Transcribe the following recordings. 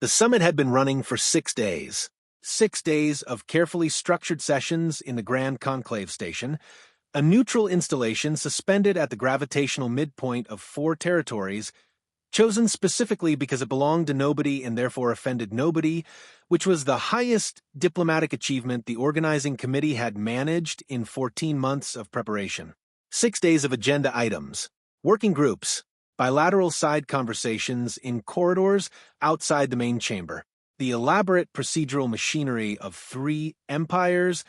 The summit had been running for 6 days. 6 days of carefully structured sessions in the Grand Conclave Station, a neutral installation suspended at the gravitational midpoint of 4 territories, chosen specifically because it belonged to nobody and therefore offended nobody, which was the highest diplomatic achievement the organizing committee had managed in 14 months of preparation. 6 days of agenda items, working groups, bilateral side conversations in corridors outside the main chamber, the elaborate procedural machinery of 3 empires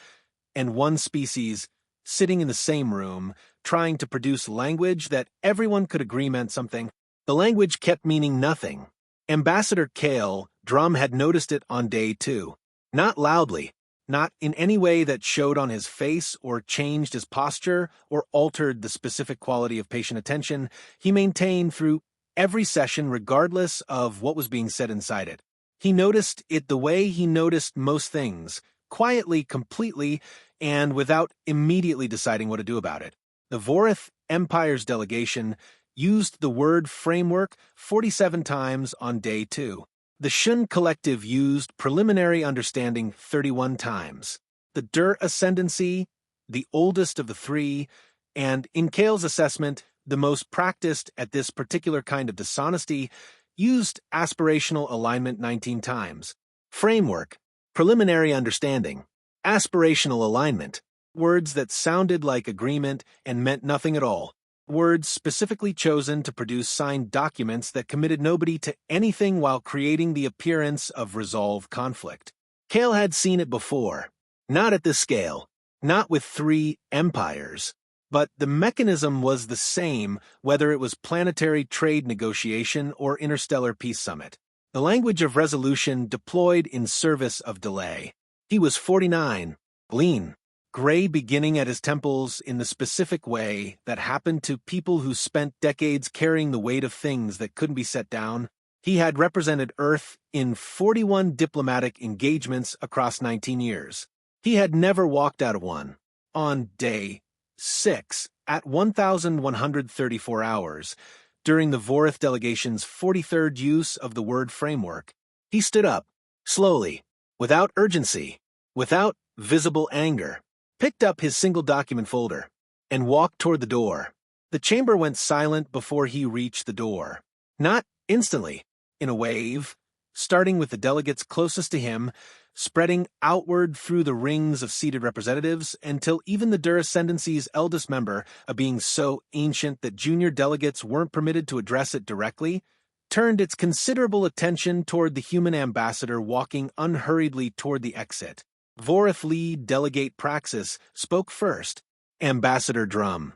and 1 species sitting in the same room, trying to produce language that everyone could agree meant something. The language kept meaning nothing. Ambassador Kael Drum had noticed it on day 2. Not loudly, not in any way that showed on his face or changed his posture or altered the specific quality of patient attention he maintained through every session regardless of what was being said inside it. He noticed it the way he noticed most things, quietly, completely, and without immediately deciding what to do about it. The Vorath Empire's delegation used the word framework 47 times on day 2. The Shen Collective used preliminary understanding 31 times. The Dur Ascendancy, the oldest of the 3, and in Kael's assessment, the most practiced at this particular kind of dishonesty, used aspirational alignment 19 times. Framework, preliminary understanding, aspirational alignment, words that sounded like agreement and meant nothing at all. Words specifically chosen to produce signed documents that committed nobody to anything while creating the appearance of resolved conflict. Kael had seen it before. Not at this scale, not with 3 empires. But the mechanism was the same whether it was planetary trade negotiation or interstellar peace summit. The language of resolution deployed in service of delay. He was 49, lean, gray beginning at his temples in the specific way that happened to people who spent decades carrying the weight of things that couldn't be set down. He had represented Earth in 41 diplomatic engagements across 19 years. He had never walked out of one. On day 6, at 1,134 hours, during the Vorath delegation's 43rd use of the word framework, he stood up, slowly, without urgency, without visible anger, picked up his single document folder, and walked toward the door. The chamber went silent before he reached the door. Not instantly, in a wave, starting with the delegates closest to him, spreading outward through the rings of seated representatives until even the Dur Ascendancy's eldest member, a being so ancient that junior delegates weren't permitted to address it directly, turned its considerable attention toward the human ambassador walking unhurriedly toward the exit. Vorath lead delegate Praxis spoke first. Ambassador Drum.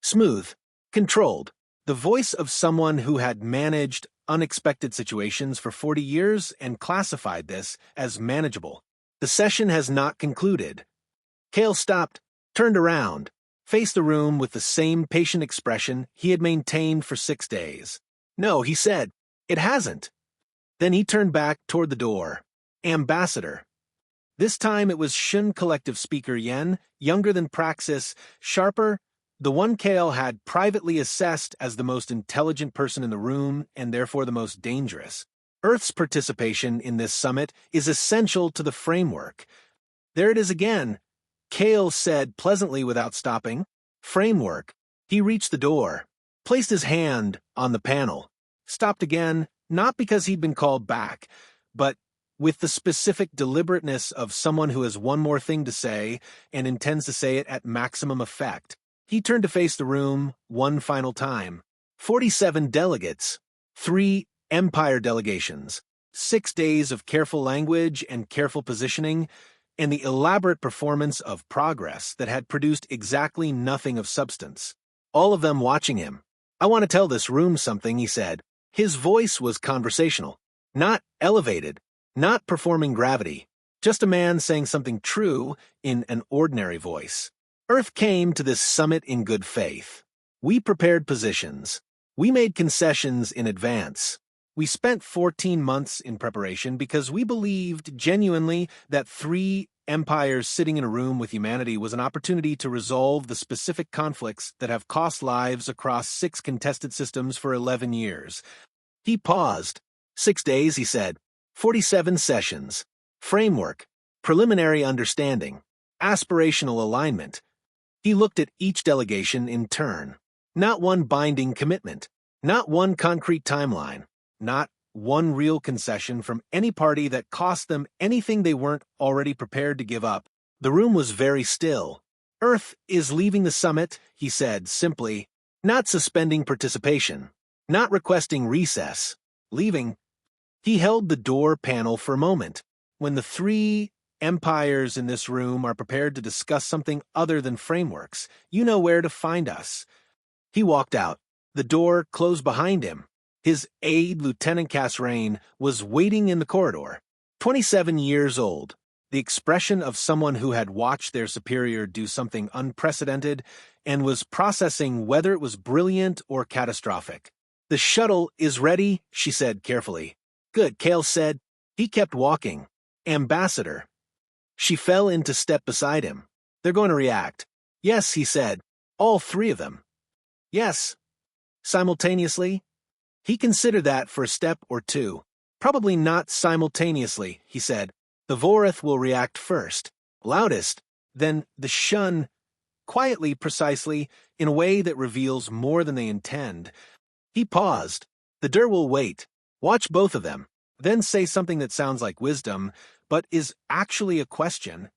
Smooth, controlled, the voice of someone who had managed unexpected situations for 40 years and classified this as manageable. The session has not concluded. Kael stopped, turned around, faced the room with the same patient expression he had maintained for 6 days. No, he said, it hasn't. Then he turned back toward the door. Ambassador. This time it was Shen Collective speaker Yen, younger than Praxis, sharper, the one Kael had privately assessed as the most intelligent person in the room and therefore the most dangerous. Earth's participation in this summit is essential to the framework. There it is again, Kael said pleasantly without stopping. Framework. He reached the door, placed his hand on the panel, stopped again, not because he'd been called back, but with the specific deliberateness of someone who has one more thing to say and intends to say it at maximum effect. He turned to face the room one final time. 47 delegates, 3 empire delegations, 6 days of careful language and careful positioning, and the elaborate performance of progress that had produced exactly nothing of substance. All of them watching him. I want to tell this room something, he said. His voice was conversational, not elevated, not performing gravity, just a man saying something true in an ordinary voice. Earth came to this summit in good faith. We prepared positions. We made concessions in advance. We spent 14 months in preparation because we believed genuinely that 3 empires sitting in a room with humanity was an opportunity to resolve the specific conflicts that have cost lives across 6 contested systems for 11 years. He paused. 6 days, he said. 47 sessions. Framework. Preliminary understanding. Aspirational alignment. He looked at each delegation in turn. Not one binding commitment. Not one concrete timeline. Not one real concession from any party that cost them anything they weren't already prepared to give up. The room was very still. Earth is leaving the summit, he said simply, not suspending participation, not requesting recess, leaving. He held the door panel for a moment. When the three empires in this room are prepared to discuss something other than frameworks, you know where to find us. He walked out. The door closed behind him. His aide, Lieutenant Casrain, was waiting in the corridor. 27 years old. The expression of someone who had watched their superior do something unprecedented and was processing whether it was brilliant or catastrophic. The shuttle is ready, she said carefully. Good, Kael said. He kept walking. Ambassador. She fell into step beside him. They're going to react. Yes, he said. All three of them. Yes. Simultaneously? He considered that for a step or two. Probably not simultaneously, he said. The Vorath will react first, loudest, then the Shen, quietly, precisely, in a way that reveals more than they intend. He paused. The Dur will wait. Watch both of them, then say something that sounds like wisdom, but is actually a question.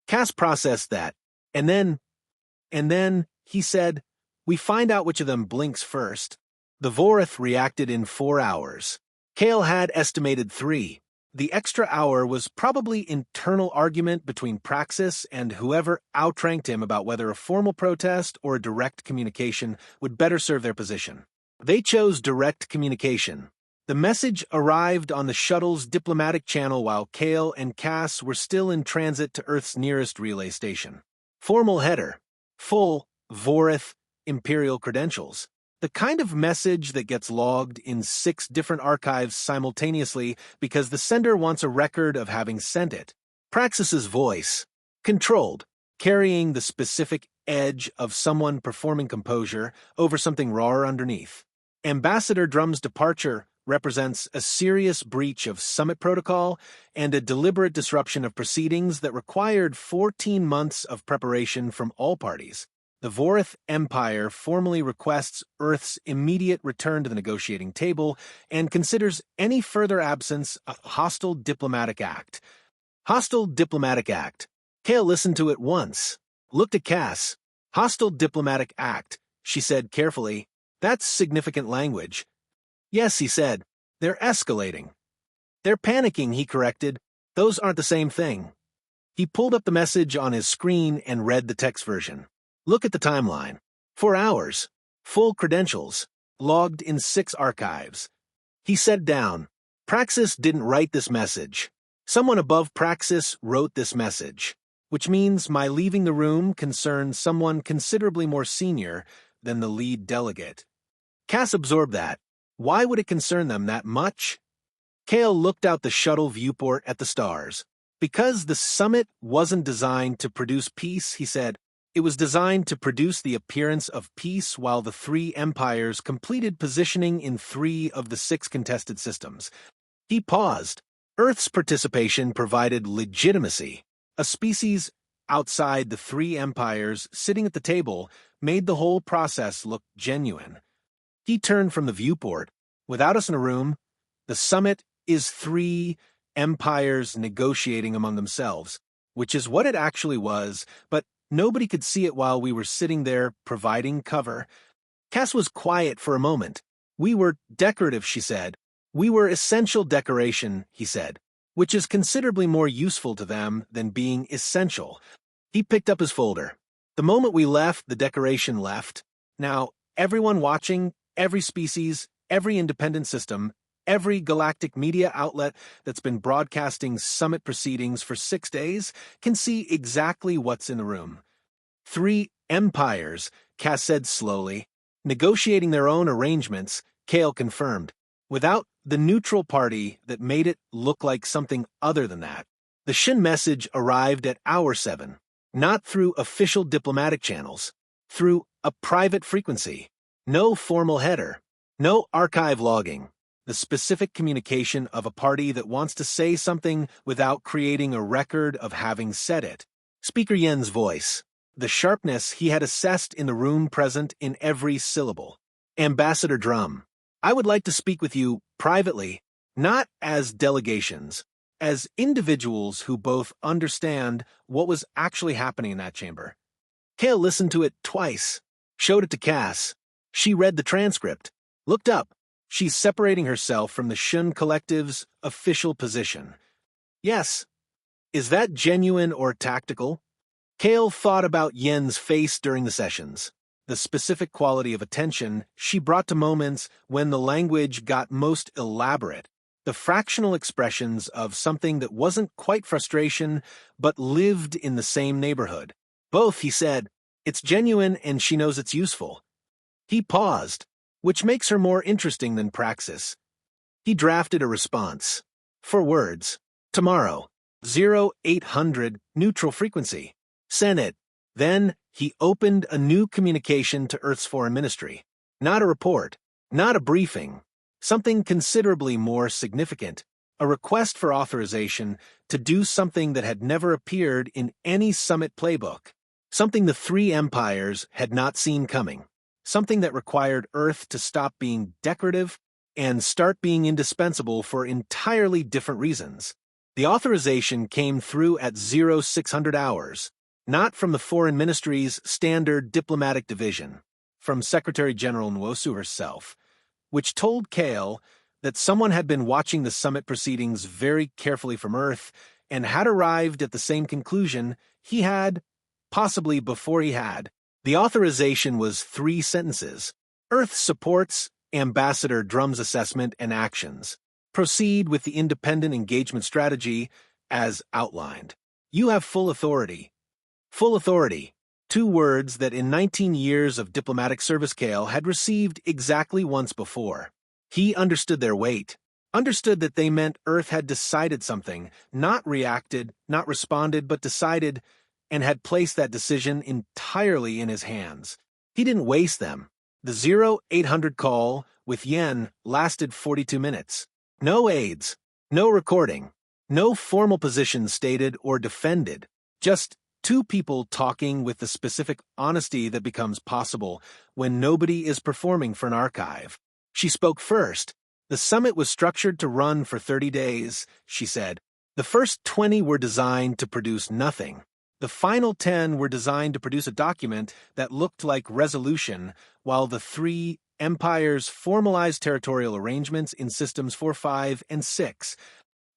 Cass processed that, and then, he said, we find out which of them blinks first. The Vorath reacted in 4 hours. Kael had estimated 3. The extra hour was probably internal argument between Praxis and whoever outranked him about whether a formal protest or a direct communication would better serve their position. They chose direct communication. The message arrived on the shuttle's diplomatic channel while Kael and Cass were still in transit to Earth's nearest relay station. Formal header. Full Vorath Imperial credentials. The kind of message that gets logged in 6 different archives simultaneously because the sender wants a record of having sent it. Praxis's voice. Controlled, carrying the specific edge of someone performing composure over something rawer underneath. Ambassador Drum's departure represents a serious breach of summit protocol and a deliberate disruption of proceedings that required 14 months of preparation from all parties. The Vorath Empire formally requests Earth's immediate return to the negotiating table and considers any further absence a hostile diplomatic act. Hostile diplomatic act. Kael listened to it once, looked at Cass. Hostile diplomatic act, she said carefully. That's significant language. Yes, he said. They're escalating. They're panicking, he corrected. Those aren't the same thing. He pulled up the message on his screen and read the text version. Look at the timeline. 4 hours. Full credentials. Logged in 6 archives. He said down. Praxis didn't write this message. Someone above Praxis wrote this message, which means my leaving the room concerns someone considerably more senior than the lead delegate. Cass absorbed that. Why would it concern them that much? Kael looked out the shuttle viewport at the stars. Because the summit wasn't designed to produce peace, he said, it was designed to produce the appearance of peace while the 3 empires completed positioning in 3 of the 6 contested systems. He paused. Earth's participation provided legitimacy. A species outside the 3 empires sitting at the table made the whole process look genuine. He turned from the viewport. Without us in a room, the summit is 3 empires negotiating among themselves, which is what it actually was, but nobody could see it while we were sitting there providing cover. Cass was quiet for a moment. We were decorative, she said. We were essential decoration, he said, which is considerably more useful to them than being essential. He picked up his folder. The moment we left, the decoration left. Now, everyone watching, every species, every independent system, every galactic media outlet that's been broadcasting summit proceedings for 6 days can see exactly what's in the room. 3 empires, Cass said slowly, negotiating their own arrangements, Kael confirmed, without the neutral party that made it look like something other than that. The Shen message arrived at hour 7, not through official diplomatic channels, through a private frequency. No formal header, no archive logging, the specific communication of a party that wants to say something without creating a record of having said it. Speaker Yen's voice, the sharpness he had assessed in the room present in every syllable. Ambassador Drum, I would like to speak with you privately, not as delegations, as individuals who both understand what was actually happening in that chamber. Kael listened to it twice, showed it to Cass. She read the transcript, looked up. She's separating herself from the Shen Collective's official position. Yes. Is that genuine or tactical? Kael thought about Yen's face during the sessions, the specific quality of attention she brought to moments when the language got most elaborate, the fractional expressions of something that wasn't quite frustration but lived in the same neighborhood. Both, he said. It's genuine and she knows it's useful. He paused, which makes her more interesting than Praxis. He drafted a response. 4 words. Tomorrow. 0800 neutral frequency. Send it. Then he opened a new communication to Earth's Foreign Ministry. Not a report. Not a briefing. Something considerably more significant. A request for authorization to do something that had never appeared in any summit playbook. Something the 3 empires had not seen coming. Something that required Earth to stop being decorative and start being indispensable for entirely different reasons. The authorization came through at 0600 hours, not from the Foreign Ministry's standard diplomatic division, from Secretary General Nwosu herself, which told Kael that someone had been watching the summit proceedings very carefully from Earth and had arrived at the same conclusion he had, possibly before he had. The authorization was 3 sentences. Earth supports Ambassador Drum's assessment and actions. Proceed with the independent engagement strategy as outlined. You have full authority. Full authority. 2 words that in 19 years of diplomatic service Kael had received exactly once before. He understood their weight. Understood that they meant Earth had decided something, not reacted, not responded, but decided, and had placed that decision entirely in his hands. He didn't waste them. The 0800 call with Yen lasted 42 minutes. No aides, no recording, no formal position stated or defended. Just 2 people talking with the specific honesty that becomes possible when nobody is performing for an archive. She spoke first. The summit was structured to run for 30 days, she said. The first 20 were designed to produce nothing. The final 10 were designed to produce a document that looked like resolution, while the 3 empires formalized territorial arrangements in systems 4, 5, and 6.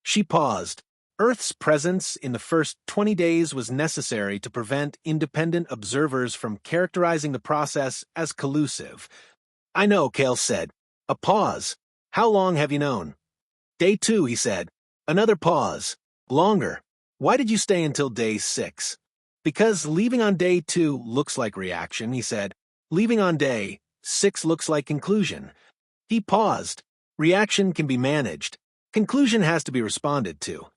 She paused. Earth's presence in the first 20 days was necessary to prevent independent observers from characterizing the process as collusive. I know, Kael said. A pause. How long have you known? Day 2, he said. Another pause. Longer. Why did you stay until day 6? Because leaving on day 2 looks like reaction, he said. Leaving on day 6 looks like conclusion. He paused. Reaction can be managed. Conclusion has to be responded to.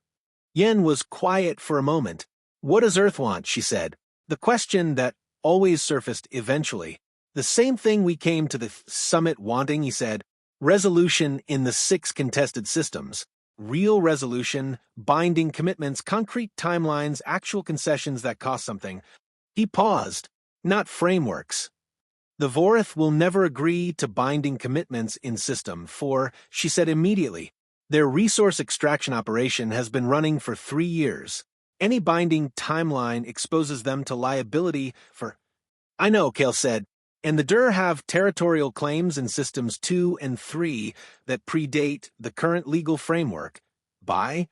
Yen was quiet for a moment. What does Earth want? She said. The question that always surfaced eventually. The same thing we came to the summit wanting, he said. Resolution in the 6 contested systems. Real resolution, binding commitments, concrete timelines, actual concessions that cost something. He paused. Not frameworks. The Vorath will never agree to binding commitments in System 4, she said immediately. Their resource extraction operation has been running for 3 years. Any binding timeline exposes them to liability for... I know, Kael said. And the Dur have territorial claims in Systems 2 and 3 that predate the current legal framework. By?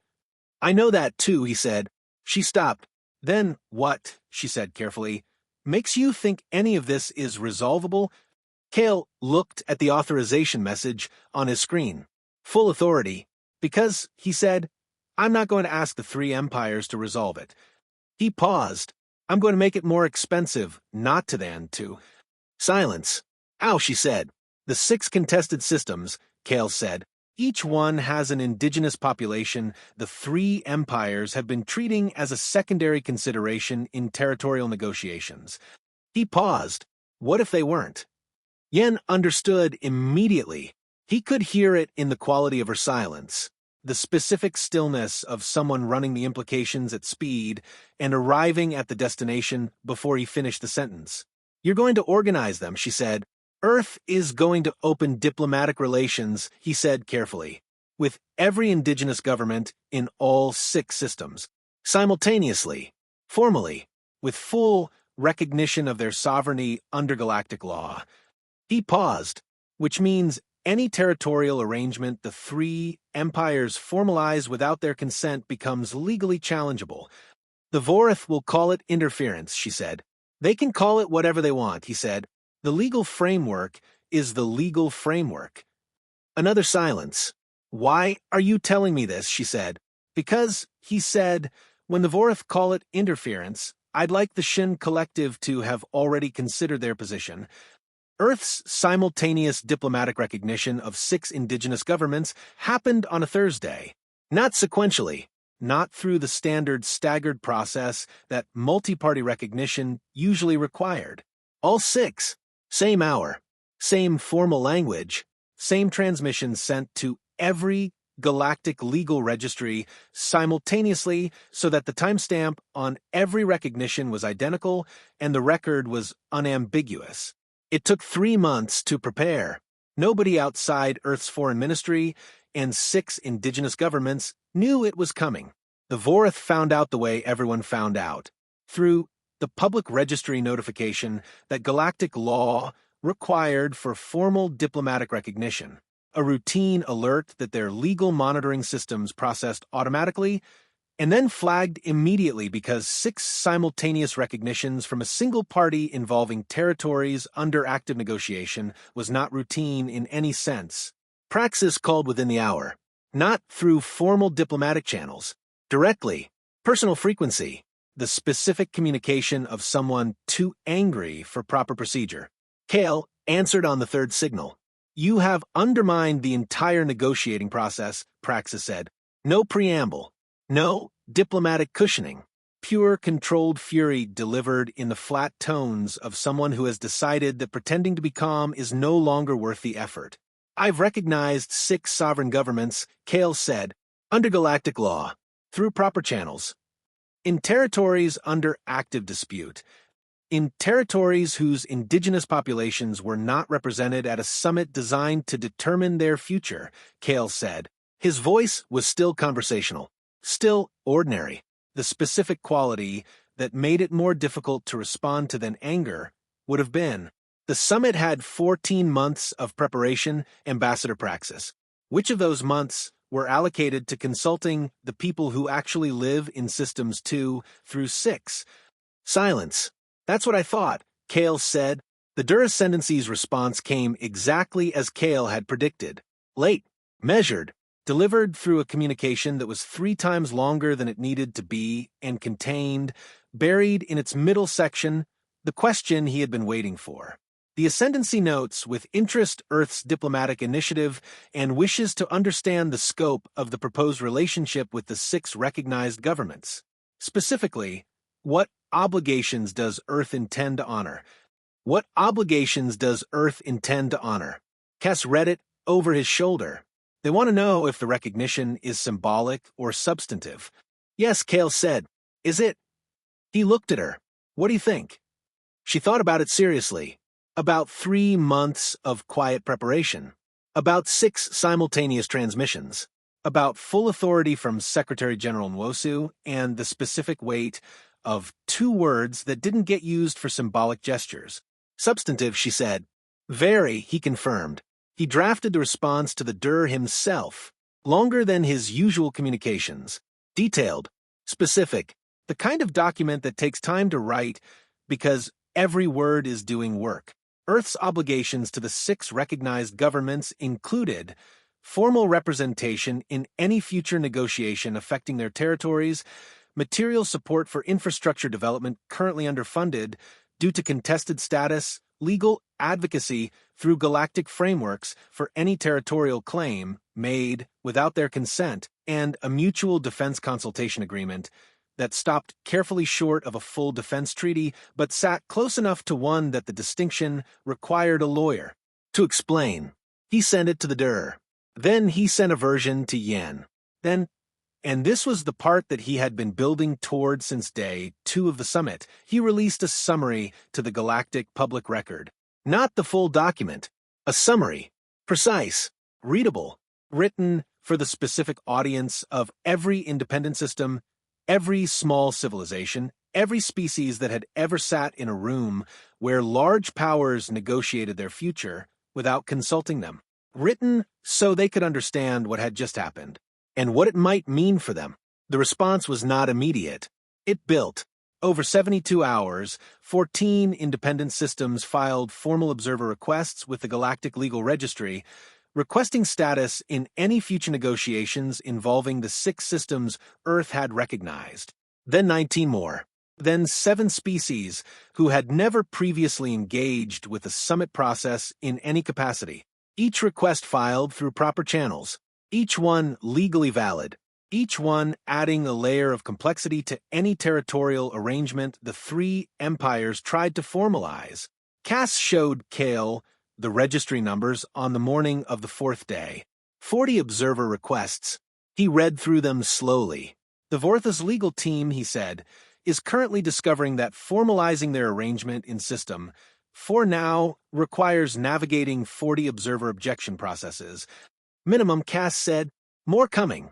I know that too, he said. She stopped. Then what, she said carefully, makes you think any of this is resolvable? Kael looked at the authorization message on his screen. Full authority. Because, he said, I'm not going to ask the 3 empires to resolve it. He paused. I'm going to make it more expensive not to than to. Silence. Ow, she said. The 6 contested systems, Kael said, each one has an indigenous population the 3 empires have been treating as a secondary consideration in territorial negotiations. He paused. What if they weren't? Yen understood immediately. He could hear it in the quality of her silence, the specific stillness of someone running the implications at speed and arriving at the destination before he finished the sentence. "You're going to organize them," she said. "Earth is going to open diplomatic relations," he said carefully, "with every indigenous government in all 6 systems, simultaneously, formally, with full recognition of their sovereignty under galactic law." He paused, which means any territorial arrangement the 3 empires formalize without their consent becomes legally challengeable. "The Vorath will call it interference," she said. "They can call it whatever they want," he said. "The legal framework is the legal framework." Another silence. "Why are you telling me this?" she said. "Because," he said, "when the Vorath call it interference, I'd like the Shen Collective to have already considered their position. Earth's simultaneous diplomatic recognition of 6 indigenous governments happened on a Thursday. Not sequentially, not through the standard staggered process that multi-party recognition usually required. All 6, same hour, same formal language, same transmissions sent to every galactic legal registry simultaneously so that the timestamp on every recognition was identical and the record was unambiguous. It took 3 months to prepare. Nobody outside Earth's foreign ministry and 6 indigenous governments knew it was coming. The Vorath found out the way everyone found out, through the public registry notification that galactic law required for formal diplomatic recognition, a routine alert that their legal monitoring systems processed automatically and then flagged immediately because 6 simultaneous recognitions from a single party involving territories under active negotiation was not routine in any sense. Praxis called within the hour, not through formal diplomatic channels, directly, personal frequency, the specific communication of someone too angry for proper procedure. Kael answered on the 3rd signal. "You have undermined the entire negotiating process," Praxis said. "No preamble. No diplomatic cushioning. Pure controlled fury delivered in the flat tones of someone who has decided that pretending to be calm is no longer worth the effort. I've recognized 6 sovereign governments," Kael said, "under galactic law, through proper channels. In territories under active dispute. In territories whose indigenous populations were not represented at a summit designed to determine their future," Kael said. His voice was still conversational. Still ordinary, the specific quality that made it more difficult to respond to than anger would have been. The summit had 14 months of preparation, Ambassador Praxis. Which of those months were allocated to consulting the people who actually live in systems 2 through 6? Silence. "That's what I thought," Kael said. The Dur Ascendancy's response came exactly as Kael had predicted. Late, measured, delivered through a communication that was 3 times longer than it needed to be and contained, buried in its middle section, the question he had been waiting for. The Ascendancy notes with interest Earth's diplomatic initiative and wishes to understand the scope of the proposed relationship with the 6 recognized governments. Specifically, what obligations does Earth intend to honor? What obligations does Earth intend to honor? Kes read it over his shoulder. They want to know if the recognition is symbolic or substantive. "Yes," Kael said. "Is it?" He looked at her. "What do you think?" She thought about it seriously. About 3 months of quiet preparation. About 6 simultaneous transmissions. About full authority from Secretary General Nwosu and the specific weight of 2 words that didn't get used for symbolic gestures. "Substantive," she said. "Very," he confirmed. He drafted the response to the Dur himself, longer than his usual communications. Detailed, specific, the kind of document that takes time to write because every word is doing work. Earth's obligations to the 6 recognized governments included formal representation in any future negotiation affecting their territories, material support for infrastructure development currently underfunded due to contested status, legal advocacy through galactic frameworks for any territorial claim made without their consent, and a mutual defense consultation agreement that stopped carefully short of a full defense treaty but sat close enough to one that the distinction required a lawyer to explain. He sent it to the Dur. Then he sent a version to Yen. Then, and this was the part that he had been building toward since day 2 of the summit, he released a summary to the Galactic public record. Not the full document. A summary. Precise. Readable. Written for the specific audience of every independent system, every small civilization, every species that had ever sat in a room where large powers negotiated their future without consulting them. Written so they could understand what had just happened and what it might mean for them. The response was not immediate. It built. Over 72 hours, 14 independent systems filed formal observer requests with the Galactic Legal Registry, requesting status in any future negotiations involving the 6 systems Earth had recognized. Then 19 more. Then 7 species who had never previously engaged with the summit process in any capacity. Each request filed through proper channels. Each one legally valid. Each one adding a layer of complexity to any territorial arrangement the 3 empires tried to formalize. Cass showed Kael the registry numbers on the morning of the 4th day. 40 observer requests. He read through them slowly. The Vorath's legal team, he said, is currently discovering that formalizing their arrangement in system, for now, requires navigating 40 observer objection processes. Minimum, Cass said, more coming.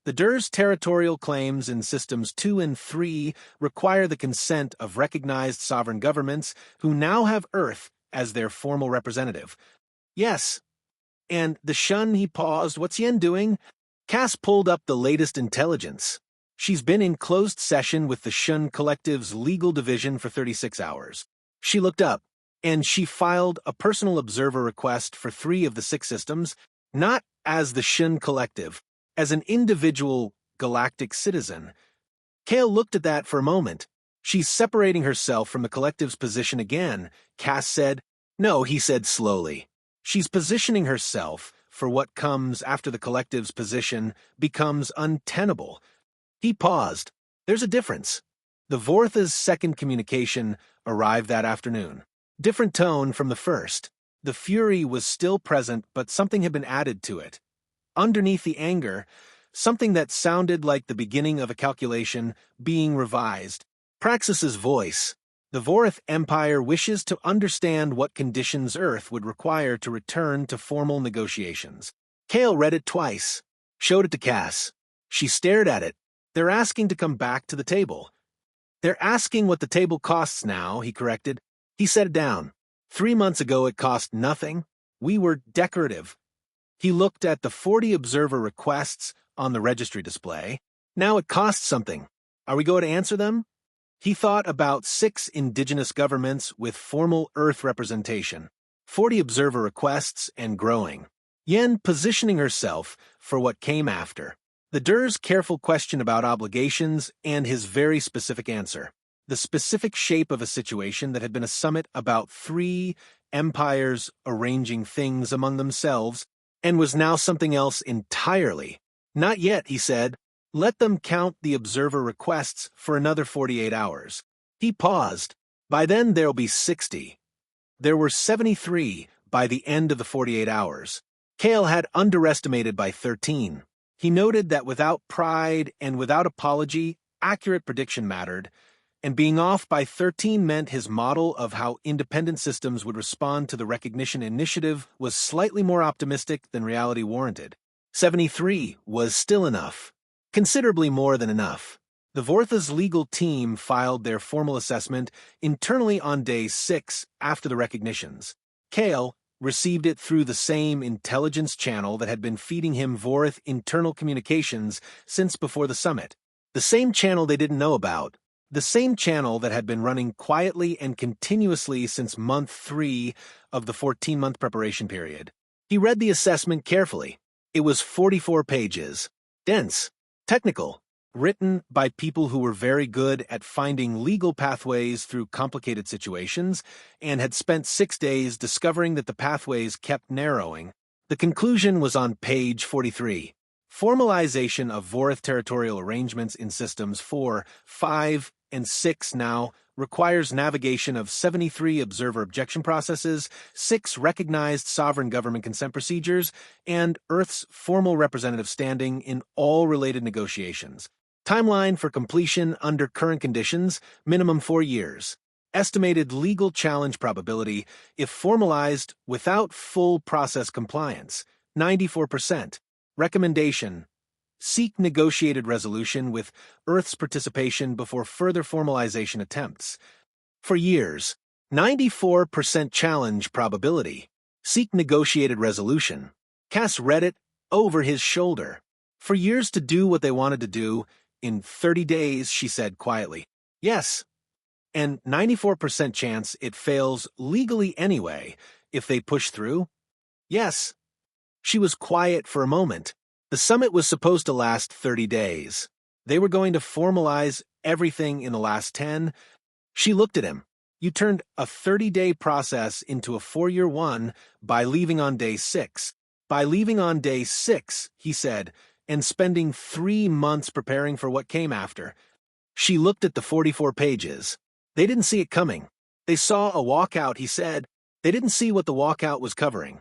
The Dur's territorial claims in Systems 2 and 3 require the consent of recognized sovereign governments who now have Earth as their formal representative. Yes. And the Shen, he paused. What's Yen doing? Cass pulled up the latest intelligence. She's been in closed session with the Shen Collective's legal division for 36 hours. She looked up, and she filed a personal observer request for 3 of the 6 systems, not as the Shen Collective, as an individual galactic citizen. Kael looked at that for a moment. She's separating herself from the collective's position again, Cass said. No, he said slowly. She's positioning herself for what comes after the collective's position becomes untenable. He paused. There's a difference. The Vorath's second communication arrived that afternoon. Different tone from the first. The fury was still present, but something had been added to it. Underneath the anger, something that sounded like the beginning of a calculation being revised. Praxis's voice. The Vorath Empire wishes to understand what conditions Earth would require to return to formal negotiations. Kael read it twice. Showed it to Cass. She stared at it. They're asking to come back to the table. They're asking what the table costs now, he corrected. He set it down. 3 months ago it cost nothing. We were decorative. He looked at the 40 observer requests on the registry display. Now it costs something. Are we going to answer them? He thought about 6 indigenous governments with formal Earth representation, 40 observer requests and growing. Yen positioning herself for what came after. The Dur's careful question about obligations and his very specific answer. The specific shape of a situation that had been a summit about 3 empires arranging things among themselves and was now something else entirely. Not yet, he said. Let them count the observer requests for another 48 hours. He paused. By then there'll be 60. There were 73 by the end of the 48 hours. Kael had underestimated by 13. He noted that without pride and without apology, accurate prediction mattered, and being off by 13 meant his model of how independent systems would respond to the recognition initiative was slightly more optimistic than reality warranted. 73 was still enough. Considerably more than enough. The Vorath's legal team filed their formal assessment internally on day 6 after the recognitions. Kael received it through the same intelligence channel that had been feeding him Vorath internal communications since before the summit. The same channel they didn't know about. The same channel that had been running quietly and continuously since month 3 of the 14-month preparation period. He read the assessment carefully. It was 44 pages. Dense. Technical. Written by people who were very good at finding legal pathways through complicated situations and had spent 6 days discovering that the pathways kept narrowing. The conclusion was on page 43. Formalization of Vorath territorial arrangements in Systems 4, 5, and 6 now requires navigation of 73 observer objection processes, 6 recognized sovereign government consent procedures, and Earth's formal representative standing in all related negotiations. Timeline for completion under current conditions, minimum 4 years. Estimated legal challenge probability, if formalized without full process compliance, 94%. Recommendation: seek negotiated resolution with Earth's participation before further formalization attempts. For years, 94% challenge probability. Seek negotiated resolution. Cass read it over his shoulder. For years to do what they wanted to do, in 30 days, she said quietly. Yes. And 94% chance it fails legally anyway, if they push through? Yes. She was quiet for a moment. The summit was supposed to last 30 days. They were going to formalize everything in the last 10. She looked at him. You turned a 30-day process into a 4-year one by leaving on day 6. By leaving on day 6, he said, and spending 3 months preparing for what came after. She looked at the 44 pages. They didn't see it coming. They saw a walkout, he said. They didn't see what the walkout was covering.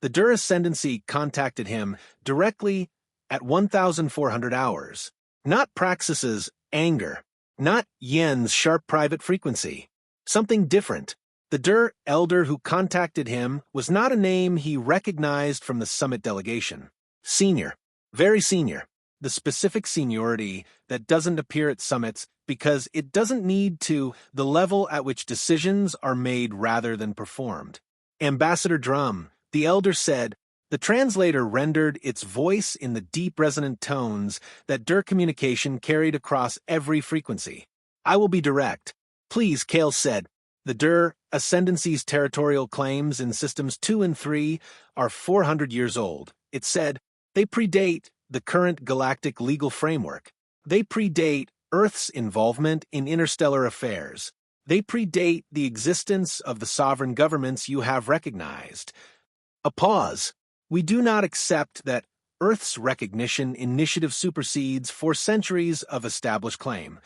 The Dur Ascendancy contacted him directly at 1,400 hours. Not Praxis's anger. Not Yen's sharp private frequency. Something different. The Dur elder who contacted him was not a name he recognized from the summit delegation. Senior. Very senior. The specific seniority that doesn't appear at summits because it doesn't need to, the level at which decisions are made rather than performed. Ambassador Drum, the elder said, the translator rendered its voice in the deep resonant tones that Dur communication carried across every frequency. I will be direct. Please, Kael said. The Dur Ascendancy's territorial claims in Systems 2 and 3 are 400 years old. It said, they predate the current galactic legal framework. They predate Earth's involvement in interstellar affairs. They predate the existence of the sovereign governments you have recognized. A pause. We do not accept that Earth's recognition initiative supersedes 4 centuries of established claim.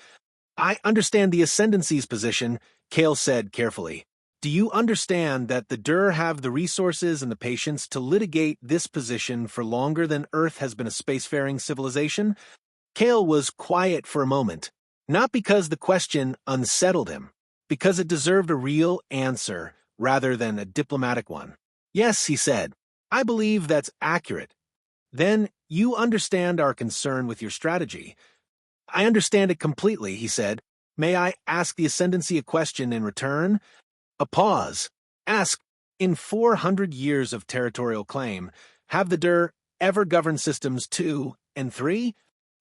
I understand the Ascendancy's position, Kael said carefully. Do you understand that the Dur have the resources and the patience to litigate this position for longer than Earth has been a spacefaring civilization? Kael was quiet for a moment, not because the question unsettled him, because it deserved a real answer rather than a diplomatic one. Yes, he said. I believe that's accurate. Then you understand our concern with your strategy. I understand it completely, he said. May I ask the Ascendancy a question in return? A pause. Ask, in 400 years of territorial claim, have the Dur ever governed Systems 2 and 3?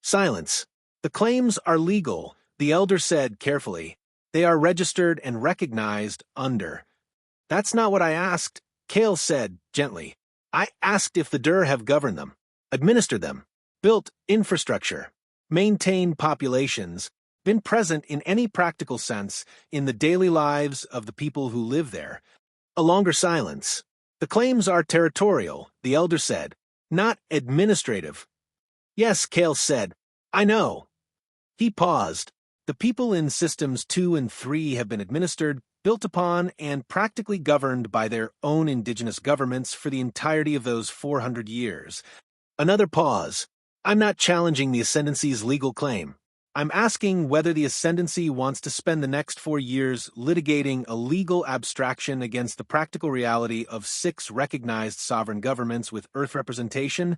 Silence. The claims are legal, the elder said carefully. They are registered and recognized under. That's not what I asked, Kael said gently. I asked if the Dur have governed them, administered them, built infrastructure, maintained populations, been present in any practical sense in the daily lives of the people who live there. A longer silence. The claims are territorial, the elder said, not administrative. Yes, Kael said. I know. He paused. The people in Systems 2 and 3 have been administered, built upon, and practically governed by their own indigenous governments for the entirety of those 400 years. Another pause. I'm not challenging the Ascendancy's legal claim. I'm asking whether the Ascendancy wants to spend the next 4 years litigating a legal abstraction against the practical reality of 6 recognized sovereign governments with Earth representation,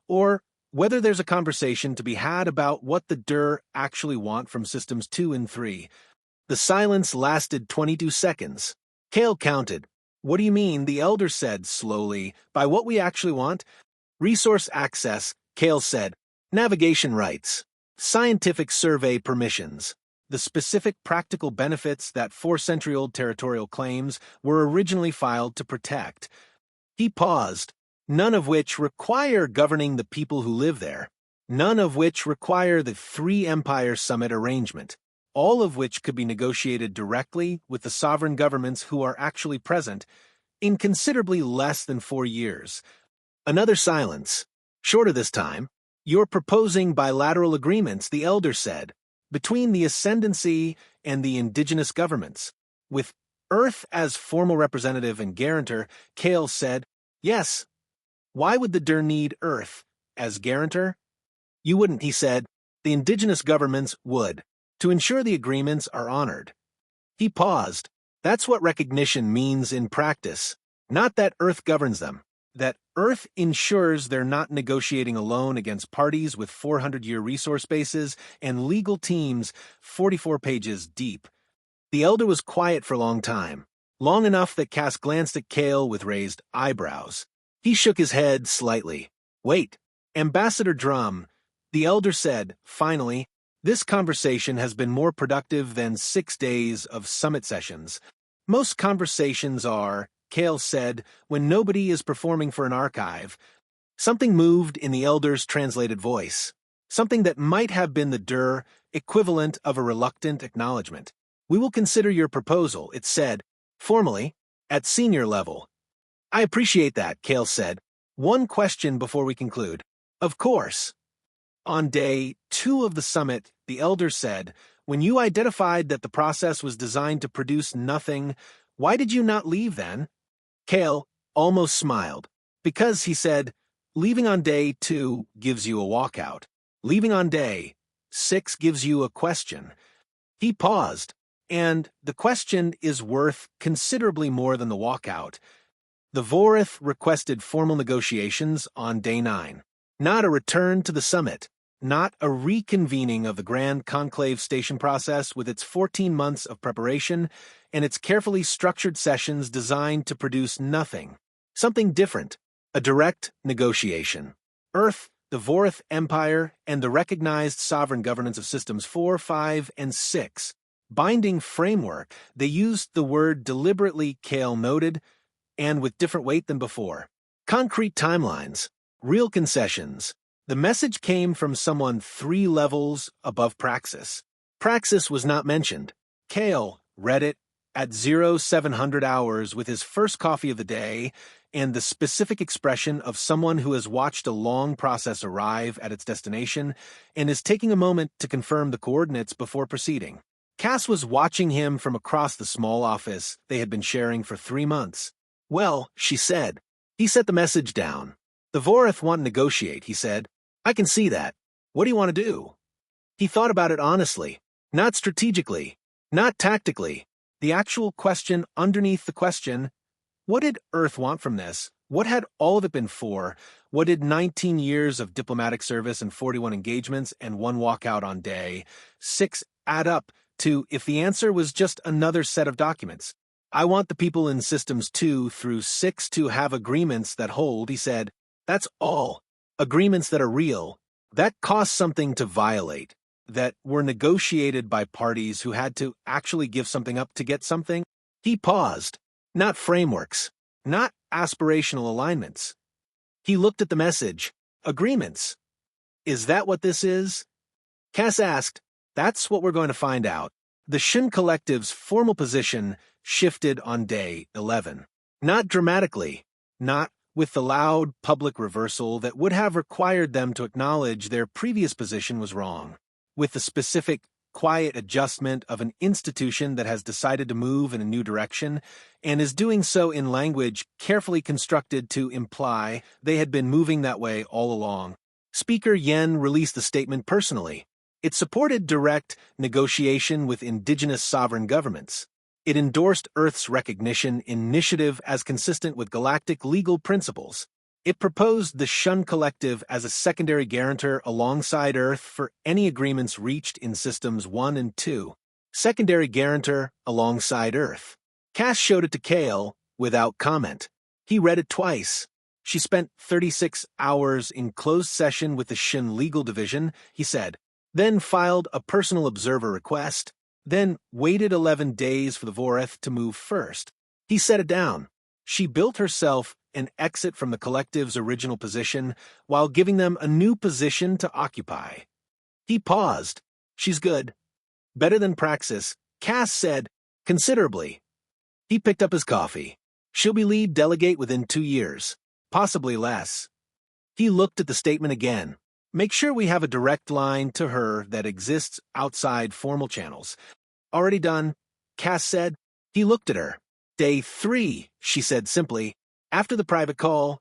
or whether there's a conversation to be had about what the Dur actually want from Systems 2 and 3. The silence lasted 22 seconds. Kael counted. What do you mean, the elder said slowly, by what we actually want? Resource access, Kael said. Navigation rights. Scientific survey permissions. The specific practical benefits that 4-century-old territorial claims were originally filed to protect. He paused. None of which require governing the people who live there. None of which require the 3 Empire Summit arrangement. All of which could be negotiated directly with the sovereign governments who are actually present in considerably less than 4 years. Another silence. Shorter this time. You're proposing bilateral agreements, the elder said. between the Ascendancy and the indigenous governments. With Earth as formal representative and guarantor, Kael said, "Yes. Why would the Dur need Earth as guarantor?" "You wouldn't," he said. "The indigenous governments would, to ensure the agreements are honored." He paused. "That's what recognition means in practice. Not that Earth governs them. That Earth ensures they're not negotiating alone against parties with 400-year resource bases and legal teams 44 pages deep." The elder was quiet for a long time, long enough that Cass glanced at Kael with raised eyebrows. He shook his head slightly. "Wait, Ambassador Drum," the elder said, finally, "this conversation has been more productive than 6 days of summit sessions. Most conversations are," Kael said, "when nobody is performing for an archive." Something moved in the elder's translated voice, something that might have been the Dur equivalent of a reluctant acknowledgement. "We will consider your proposal," it said, formally, "at senior level." "I appreciate that," Kael said. "One question before we conclude." "Of course." On day 2 of the summit, the elder said, "When you identified that the process was designed to produce nothing, why did you not leave then?" Kael almost smiled. "Because," he said, "leaving on day 2 gives you a walkout. Leaving on day 6 gives you a question." He paused. "And the question is worth considerably more than the walkout." The Vorath requested formal negotiations on day 9. Not a return to the summit. Not a reconvening of the Grand Conclave Station process with its 14 months of preparation and its carefully structured sessions designed to produce nothing. Something different. A direct negotiation. Earth, the Vorath Empire, and the recognized sovereign governance of Systems 4, 5, and 6. Binding framework. They used the word deliberately, Kael noted, and with different weight than before. Concrete timelines. Real concessions. The message came from someone 3 levels above Praxis. Praxis was not mentioned. Kael read it at 0700 hours with his first coffee of the day and the specific expression of someone who has watched a long process arrive at its destination and is taking a moment to confirm the coordinates before proceeding. Cass was watching him from across the small office they had been sharing for 3 months. "Well," she said. He set the message down. "The Vorath want to negotiate," he said. "I can see that. What do you want to do?" He thought about it honestly, not strategically, not tactically. The actual question underneath the question, what did Earth want from this? What had all of it been for? What did 19 years of diplomatic service and 41 engagements and 1 walkout on day 6 add up to if the answer was just another set of documents? "I want the people in Systems 2 through 6 to have agreements that hold," he said. "That's all. Agreements that are real, that cost something to violate, that were negotiated by parties who had to actually give something up to get something." He paused. Not frameworks, not aspirational alignments. He looked at the message. Agreements. "Is that what this is?" Cass asked. "That's what we're going to find out." The Shen Collective's formal position shifted on day 11. Not dramatically, not with the loud public reversal that would have required them to acknowledge their previous position was wrong, with the specific, quiet adjustment of an institution that has decided to move in a new direction and is doing so in language carefully constructed to imply they had been moving that way all along. Speaker Yen released the statement personally. It supported direct negotiation with indigenous sovereign governments. It endorsed Earth's recognition initiative as consistent with galactic legal principles. It proposed the Shen Collective as a secondary guarantor alongside Earth for any agreements reached in Systems 1 and 2. Secondary guarantor alongside Earth. Cass showed it to Kael without comment. He read it twice. She spent 36 hours in closed session with the Shen Legal Division, he said, then filed a personal observer request, then waited 11 days for the Vorath to move first. He set it down. She built herself an exit from the collective's original position while giving them a new position to occupy. He paused. She's good. Better than Praxis, Cass said, considerably. He picked up his coffee. She'll be lead delegate within 2 years, possibly less. He looked at the statement again. Make sure we have a direct line to her that exists outside formal channels. Already done, Cass said. He looked at her. Day 3, she said simply. After the private call,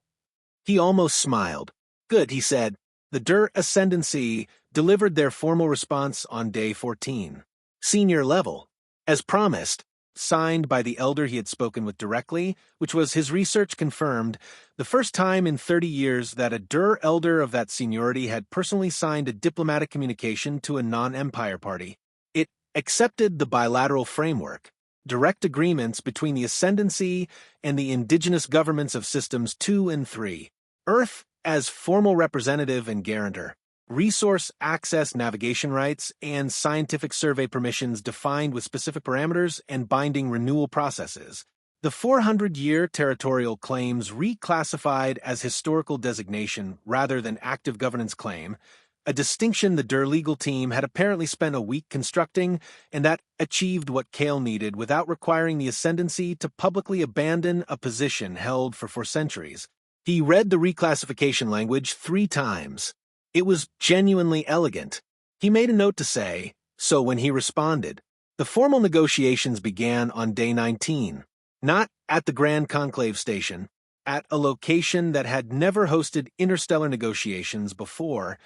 he almost smiled. Good, he said. The Dur Ascendancy delivered their formal response on day 14. Senior level. As promised, signed by the elder he had spoken with directly, which was, his research confirmed, the first time in 30 years that a Dur elder of that seniority had personally signed a diplomatic communication to a non-empire party. It accepted the bilateral framework, direct agreements between the Ascendancy and the indigenous governments of Systems 2 and 3. Earth as formal representative and guarantor. Resource access navigation rights and scientific survey permissions defined with specific parameters and binding renewal processes. The 400-year territorial claims reclassified as historical designation rather than active governance claim, a distinction the Dur legal team had apparently spent a week constructing, and that achieved what Kael needed without requiring the Ascendancy to publicly abandon a position held for 4 centuries. He read the reclassification language 3 times. It was genuinely elegant. He made a note to say, so when he responded, the formal negotiations began on day 19, not at the Grand Conclave Station, at a location that had never hosted interstellar negotiations before,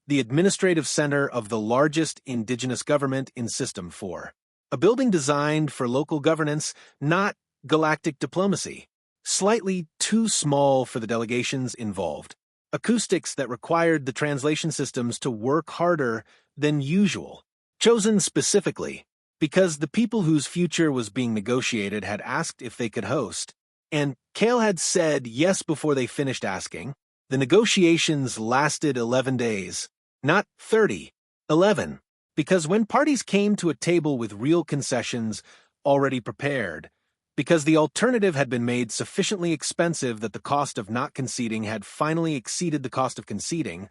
the administrative center of the largest indigenous government in System 4. A building designed for local governance, not galactic diplomacy. Slightly too small for the delegations involved. Acoustics that required the translation systems to work harder than usual. Chosen specifically because the people whose future was being negotiated had asked if they could host, and Kael had said yes before they finished asking. The negotiations lasted 11 days, not 30, 11, because when parties came to a table with real concessions already prepared, because the alternative had been made sufficiently expensive that the cost of not conceding had finally exceeded the cost of conceding,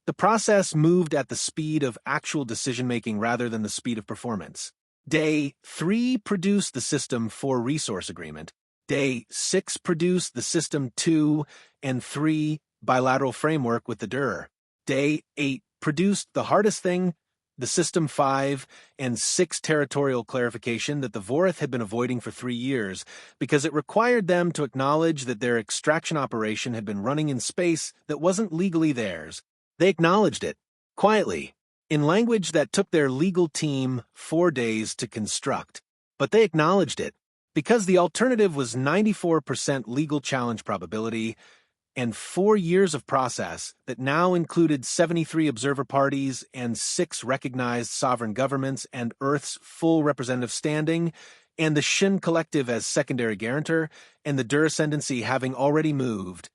the process moved at the speed of actual decision-making rather than the speed of performance. Day 3 produced the System 4 resource agreement. Day 6 produced the System 2 and 3 bilateral framework with the Dur. Day 8 produced the hardest thing, the System 5 and 6 territorial clarification that the Vorath had been avoiding for 3 years because it required them to acknowledge that their extraction operation had been running in space that wasn't legally theirs. They acknowledged it, quietly, in language that took their legal team 4 days to construct. But they acknowledged it because the alternative was 94% legal challenge probability and 4 years of process that now included 73 observer parties and 6 recognized sovereign governments and Earth's full representative standing, and the Shen Collective as secondary guarantor, and the Dur Ascendancy having already moved,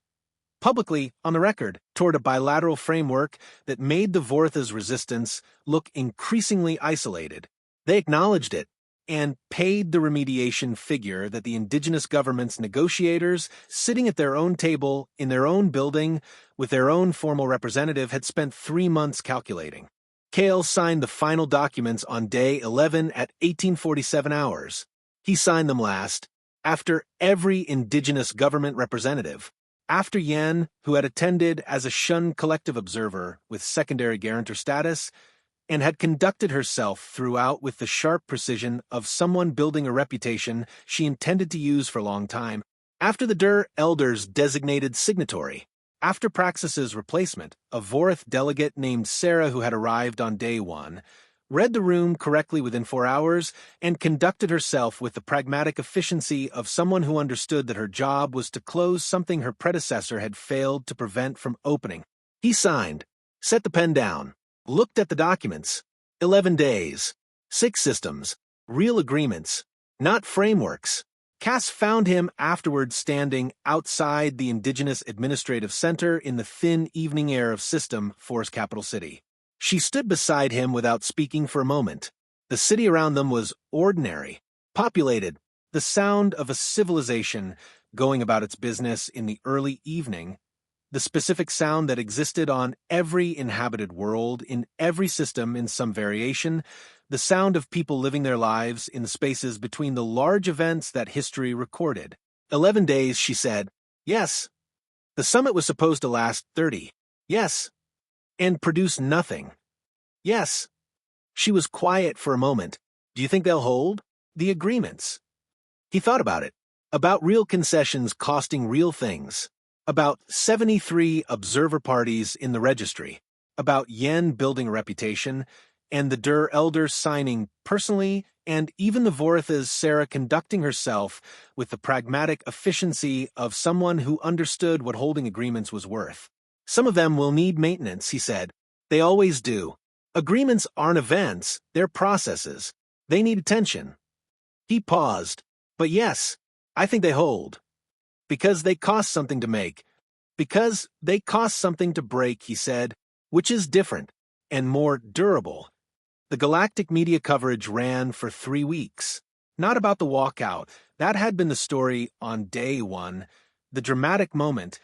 publicly on the record, toward a bilateral framework that made the Vorath's resistance look increasingly isolated. They acknowledged it, and paid the remediation figure that the indigenous government's negotiators, sitting at their own table in their own building with their own formal representative, had spent 3 months calculating. Kael signed the final documents on day 11 at 1847 hours. He signed them last, after every indigenous government representative, after Yen, who had attended as a Shen Collective observer with secondary guarantor status, and had conducted herself throughout with the sharp precision of someone building a reputation she intended to use for a long time, after the Dur elders designated signatory, after Praxis's replacement, a Vorath delegate named Sarah who had arrived on day 1, read the room correctly within 4 hours, and conducted herself with the pragmatic efficiency of someone who understood that her job was to close something her predecessor had failed to prevent from opening. He signed, set the pen down, looked at the documents. 11 days. 6 systems. Real agreements. Not frameworks. Cass found him afterwards standing outside the Indigenous Administrative Center in the thin evening air of System 4's capital city. She stood beside him without speaking for a moment. The city around them was ordinary, populated, the sound of a civilization going about its business in the early evening, the specific sound that existed on every inhabited world, in every system in some variation, the sound of people living their lives in the spaces between the large events that history recorded. 11 days, she said. Yes. The summit was supposed to last 30. Yes. and produce nothing. Yes. She was quiet for a moment. Do you think they'll hold? The agreements. He thought about it. About real concessions costing real things. About 73 observer parties in the registry. About Yen building a reputation, and the Dur elder signing personally, and even the Vorath's Sarah conducting herself with the pragmatic efficiency of someone who understood what holding agreements was worth. Some of them will need maintenance, he said. They always do. Agreements aren't events, they're processes. They need attention. He paused. But yes, I think they hold. Because they cost something to make. Because they cost something to break, he said, which is different and more durable. The Galactic media coverage ran for 3 weeks. Not about the walkout. That had been the story on day one. The dramatic moment,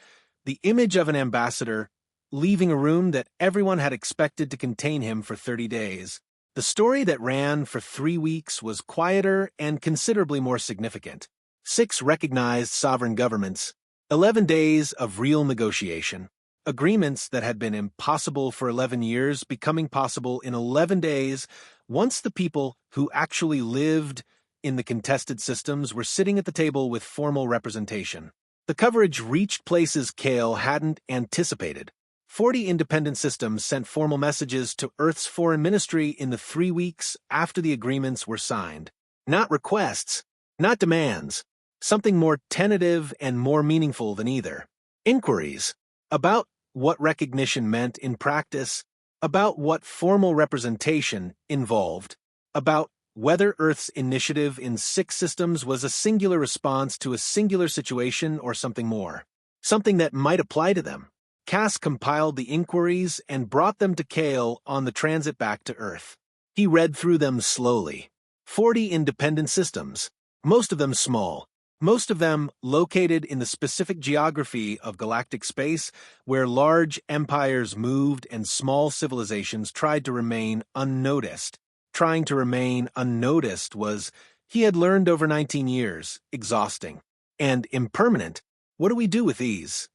the image of an ambassador leaving a room that everyone had expected to contain him for 30 days. The story that ran for 3 weeks was quieter and considerably more significant. 6 recognized sovereign governments, 11 days of real negotiation, agreements that had been impossible for 11 years becoming possible in 11 days once the people who actually lived in the contested systems were sitting at the table with formal representation. The coverage reached places Kael hadn't anticipated. 40 independent systems sent formal messages to Earth's foreign ministry in the 3 weeks after the agreements were signed. Not requests, not demands, something more tentative and more meaningful than either. Inquiries about what recognition meant in practice, about what formal representation involved, about whether Earth's initiative in 6 systems was a singular response to a singular situation or something more, something that might apply to them. Cass compiled the inquiries and brought them to Kael on the transit back to Earth. He read through them slowly. 40 independent systems, most of them small, most of them located in the specific geography of galactic space where large empires moved and small civilizations tried to remain unnoticed. Trying to remain unnoticed was, he had learned over 19 years, exhausting and impermanent. What do we do with these?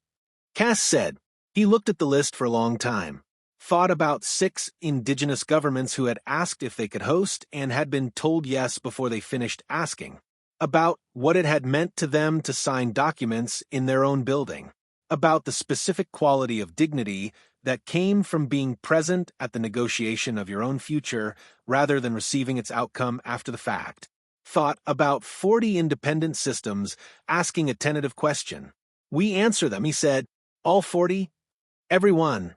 Cass said. He looked at the list for a long time, thought about 6 indigenous governments who had asked if they could host and had been told yes before they finished asking, about what it had meant to them to sign documents in their own building, about the specific quality of dignity that came from being present at the negotiation of your own future rather than receiving its outcome after the fact. Thought about 40 independent systems asking a tentative question. We answer them, he said. All 40? Every one.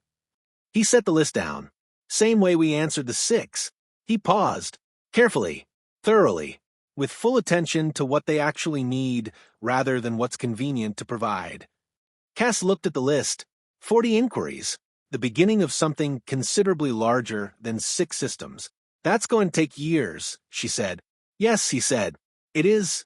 He set the list down. Same way we answered the 6. He paused, carefully, thoroughly, with full attention to what they actually need rather than what's convenient to provide. Cass looked at the list. 40 inquiries. The beginning of something considerably larger than 6 systems. That's going to take years, she said. Yes, he said. It is.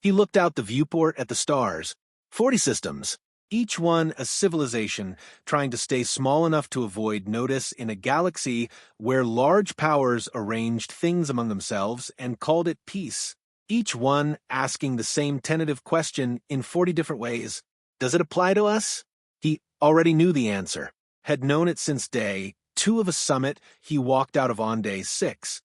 He looked out the viewport at the stars. 40 systems. Each one a civilization trying to stay small enough to avoid notice in a galaxy where large powers arranged things among themselves and called it peace. Each one asking the same tentative question in 40 different ways. Does it apply to us? He already knew the answer, had known it since day 2 of a summit he walked out of on day 6.